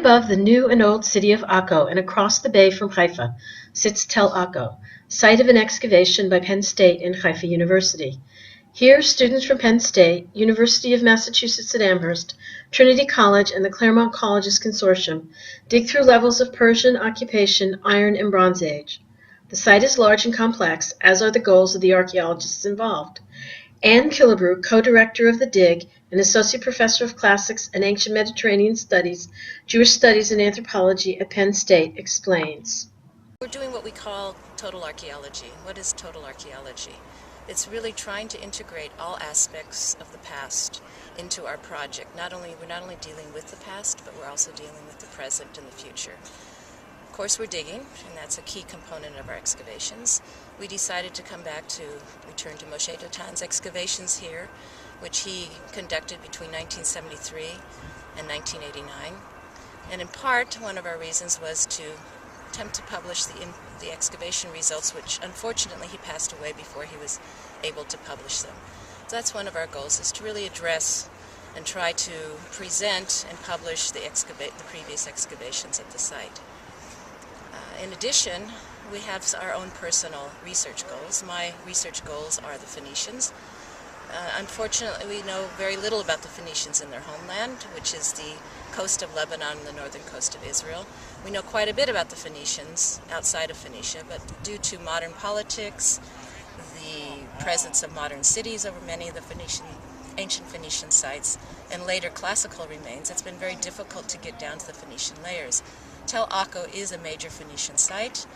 above the new and old city of Akko and across the bay from Haifa sits Tel Akko, site of an excavation by Penn State and Haifa University. Here, students from Penn State, University of Massachusetts at Amherst, Trinity College, and the Claremont Colleges Consortium dig through levels of Persian occupation, Iron, and Bronze Age. The site is large and complex, as are the goals of the archaeologists involved. Anne Killebrew, co-director of the dig and associate professor of classics and ancient Mediterranean studies, Jewish studies and anthropology at Penn State, explains. We're doing what we call total archaeology. What is total archaeology? It's really trying to integrate all aspects of the past into our project. We're not only dealing with the past, but we're also dealing with the present and the future. Of course, we're digging, and that's a key component of our excavations. We decided to return to Moshe Dotan's excavations here, which he conducted between 1973 and 1989. And in part, one of our reasons was to attempt to publish the excavation results, which unfortunately he passed away before he was able to publish them. So that's one of our goals, is to really address and try to present and publish the previous excavations at the site. In addition, we have our own personal research goals. My research goals are the Phoenicians. Unfortunately, we know very little about the Phoenicians in their homeland, which is the coast of Lebanon and the northern coast of Israel. We know quite a bit about the Phoenicians outside of Phoenicia, but due to modern politics, the presence of modern cities over many of the ancient Phoenician sites, and later classical remains, it's been very difficult to get down to the Phoenician layers. Tel Akko is a major Phoenician site,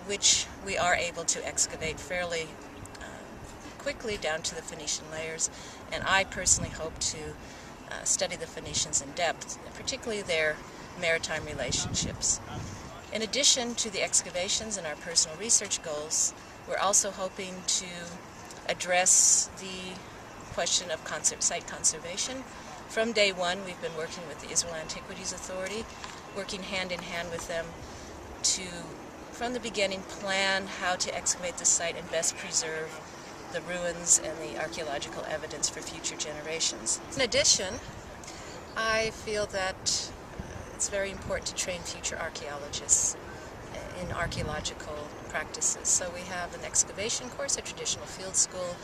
which we are able to excavate fairly quickly down to the Phoenician layers, and I personally hope to study the Phoenicians in depth, particularly their maritime relationships. In addition to the excavations and our personal research goals, we're also hoping to address the question of site conservation. From day one, we've been working with the Israel Antiquities Authority, working hand in hand with them to, from the beginning, plan how to excavate the site and best preserve the ruins and the archaeological evidence for future generations. In addition, I feel that it's very important to train future archaeologists in archaeological practices. So we have an excavation course, a traditional field school.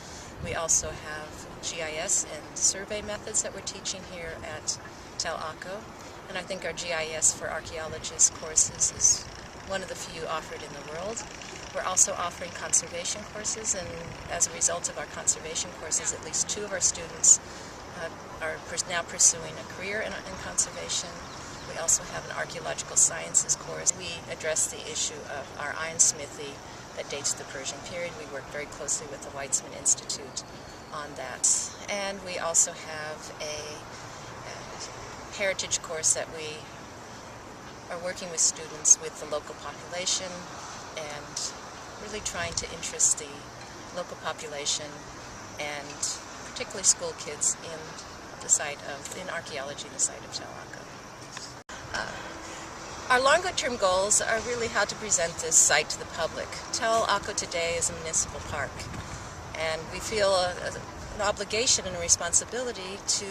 We also have GIS and survey methods that we're teaching here at Tel Akko. And I think our GIS for archaeologists courses is one of the few offered in the world. We're also offering conservation courses, and as a result of our conservation courses, at least 2 of our students are now pursuing a career in conservation. We also have an archaeological sciences course. We address the issue of our ironsmithy that dates the Persian period. We work very closely with the Weizmann Institute on that. And we also have a heritage course that we are working with students with the local population and really trying to interest the local population and particularly school kids in archaeology in the site of Tel Akko. Our longer-term goals are really how to present this site to the public. Tel Akko today is a municipal park, and we feel an obligation and a responsibility to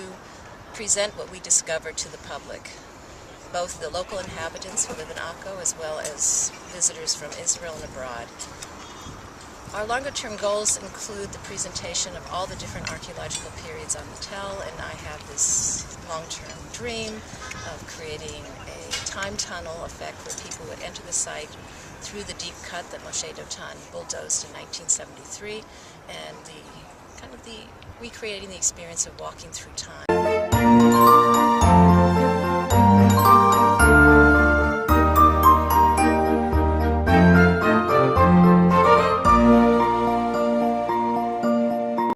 present what we discover to the public, both the local inhabitants who live in Akko as well as visitors from Israel and abroad. Our longer-term goals include the presentation of all the different archaeological periods on the Tel, and I have this long-term dream of creating a time tunnel effect where people would enter the site through the deep cut that Moshe Dotan bulldozed in 1973, and recreating the experience of walking through time.